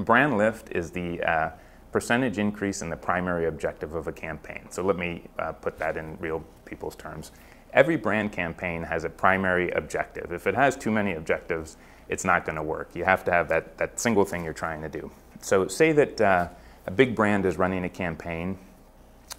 brand lift is the percentage increase in the primary objective of a campaign. So let me put that in real people's terms. Every brand campaign has a primary objective. If it has too many objectives, it's not going to work. You have to have that single thing you're trying to do. So say that a big brand is running a campaign.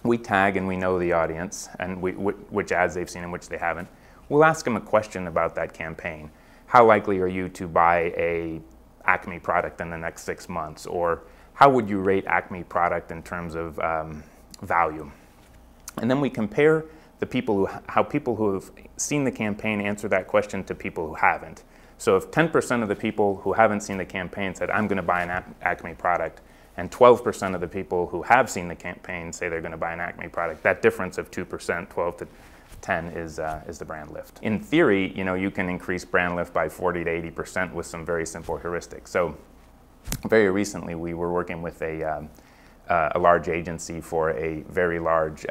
We tag and we know the audience and which ads they've seen and which they haven't. We'll ask them a question about that campaign. How likely are you to buy a Acme product in the next 6 months? Or how would you rate Acme product in terms of value? And then we compare how people who have seen the campaign answer that question to people who haven't. So if 10% of the people who haven't seen the campaign said, I'm going to buy an Acme product, and 12% of the people who have seen the campaign say they're going to buy an Acme product, that difference of 2%, 12 to 10 is the brand lift. In theory, you can increase brand lift by 40 to 80% with some very simple heuristics. So very recently, we were working with a large agency for a very large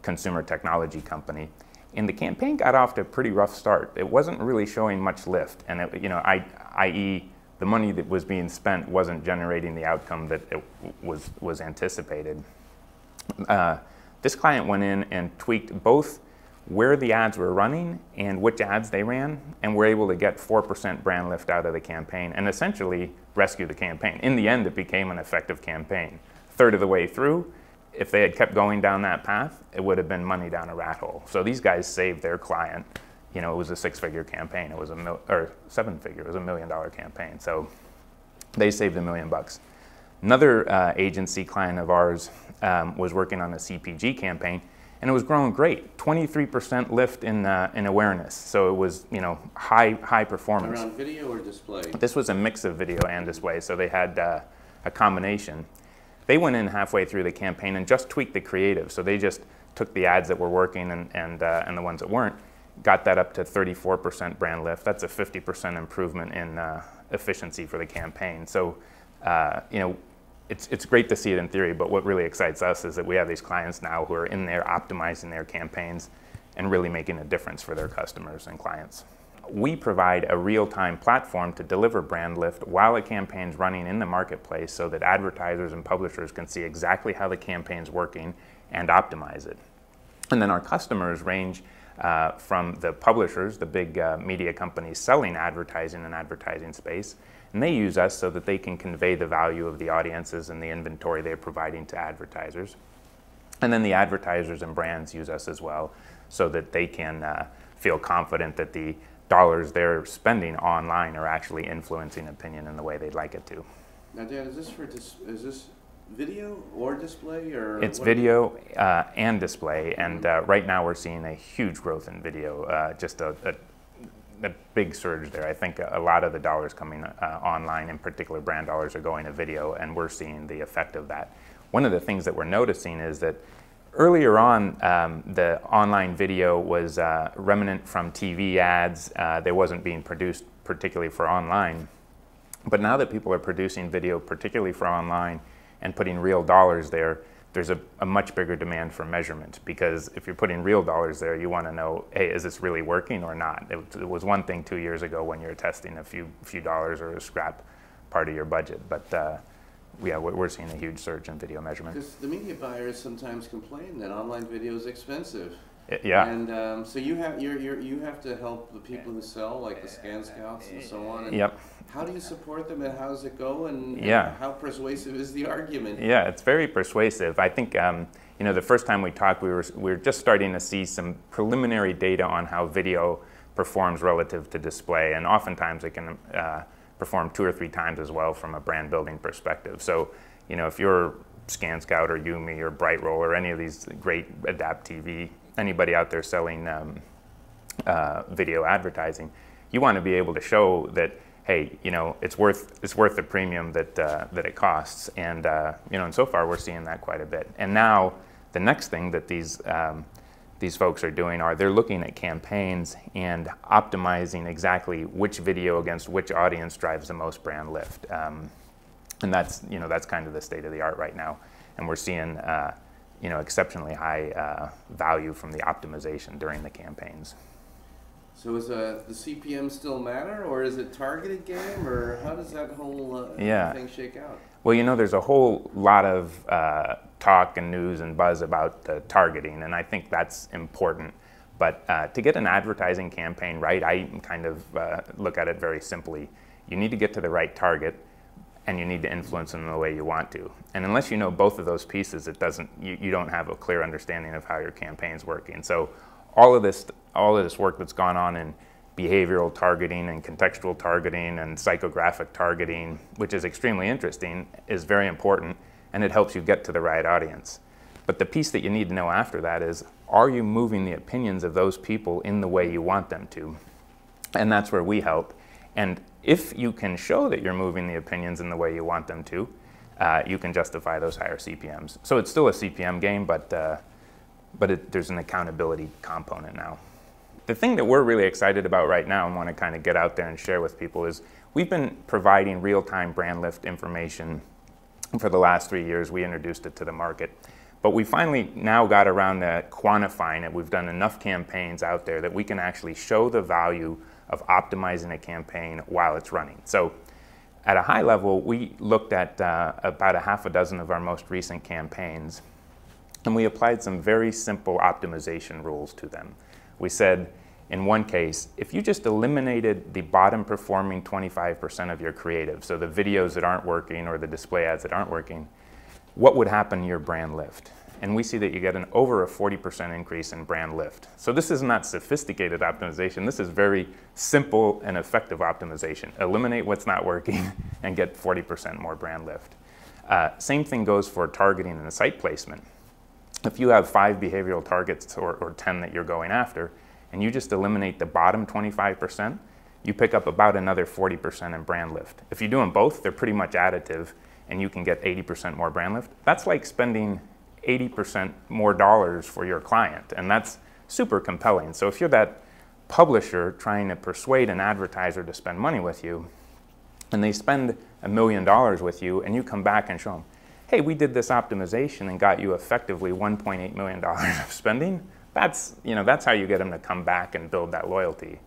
consumer technology company. And the campaign got off to a pretty rough start. It wasn't really showing much lift, and i.e., the money that was being spent wasn't generating the outcome that it was anticipated. This client went in and tweaked both where the ads were running and which ads they ran, and were able to get 4% brand lift out of the campaign and essentially rescue the campaign. In the end, it became an effective campaign. Third of the way through, if they had kept going down that path, it would have been money down a rat hole. So these guys saved their client. It was a 6-figure campaign. It was or 7-figure. It was $1 million campaign. So they saved $1 million. Another agency client of ours was working on a CPG campaign, and it was growing great. 23% lift in awareness. So it was high performance. Around video or display? This was a mix of video and display. So they had a combination. They went in halfway through the campaign and just tweaked the creative. So they just took the ads that were working and the ones that weren't, got that up to 34% brand lift. That's a 50% improvement in efficiency for the campaign. So, it's great to see it in theory, but what really excites us is that we have these clients now who are in there optimizing their campaigns and really making a difference for their customers and clients. We provide a real-time platform to deliver brand lift while a campaign's running in the marketplace so that advertisers and publishers can see exactly how the campaign's working and optimize it. And then our customers range from the publishers, the big media companies selling advertising in advertising space, and they use us so that they can convey the value of the audiences and the inventory they're providing to advertisers. And then the advertisers and brands use us as well so that they can feel confident that the dollars they're spending online are actually influencing opinion in the way they'd like it to. Now, Dan, is this video or display, or it's video and display, and right now we're seeing a huge growth in video, just a big surge there. I think a lot of the dollars coming online, in particular brand dollars, are going to video, and we're seeing the effect of that. One of the things that we're noticing is that earlier on, the online video was remnant from TV ads. They wasn't being produced particularly for online. But now that people are producing video particularly for online and putting real dollars there, there's a much bigger demand for measurement, because if you're putting real dollars there, you want to know, hey, is this really working or not? It was one thing 2 years ago when you're testing a few dollars or a scrap part of your budget, but yeah, we're seeing a huge surge in video measurement. Because the media buyers sometimes complain that online video is expensive. Yeah. And so you have to help the people who sell, like the Scan Scouts and so on. And yep. How do you support them, and how does it go, and how persuasive is the argument? Yeah, it's very persuasive. I think the first time we talked, we were just starting to see some preliminary data on how video performs relative to display, and oftentimes it can perform 2 or 3 times as well from a brand building perspective. So, if you're Scan Scout or Yumi or Brightroll or any of these great Adapt TV, anybody out there selling video advertising, you want to be able to show that, hey, it's worth the premium that it costs, and and so far we're seeing that quite a bit. And now the next thing that these folks are doing they're looking at campaigns and optimizing exactly which video against which audience drives the most brand lift, and that's kind of the state of the art right now, and we're seeing exceptionally high value from the optimization during the campaigns. So is the CPM still matter, or is it targeted game, or how does that whole thing shake out? Well, you know, there's a whole lot of talk and news and buzz about the targeting, and I think that's important. But to get an advertising campaign right, I kind of look at it very simply. You need to get to the right target, and you need to influence them in the way you want to. And unless you know both of those pieces, you don't have a clear understanding of how your campaign's working. So all of this work that's gone on in behavioral targeting and contextual targeting and psychographic targeting, which is extremely interesting, is very important, and it helps you get to the right audience. But the piece that you need to know after that is, are you moving the opinions of those people in the way you want them to? And that's where we help. And if you can show that you're moving the opinions in the way you want them to, you can justify those higher CPMs. So it's still a CPM game, but there's an accountability component now. The thing that we're really excited about right now and want to kind of get out there and share with people is we've been providing real-time brand lift information for the last 3 years. We introduced it to the market. But we finally now got around to quantifying it. We've done enough campaigns out there that we can actually show the value of optimizing a campaign while it's running. So at a high level, we looked at about a half a dozen of our most recent campaigns, and we applied some very simple optimization rules to them. We said, in one case, if you just eliminated the bottom performing 25% of your creative, so the videos that aren't working or the display ads that aren't working, what would happen to your brand lift? And we see that you get over a 40% increase in brand lift. So this is not sophisticated optimization. This is very simple and effective optimization. Eliminate what's not working and get 40% more brand lift. Same thing goes for targeting and site placement. If you have 5 behavioral targets or 10 that you're going after, and you just eliminate the bottom 25%, you pick up about another 40% in brand lift. If you do them both, they're pretty much additive, and you can get 80% more brand lift. That's like spending 80% more dollars for your client, and that's super compelling. So if you're that publisher trying to persuade an advertiser to spend money with you, and they spend $1 million with you, and you come back and show them, hey, we did this optimization and got you effectively $1.8 million of spending, that's how you get them to come back and build that loyalty.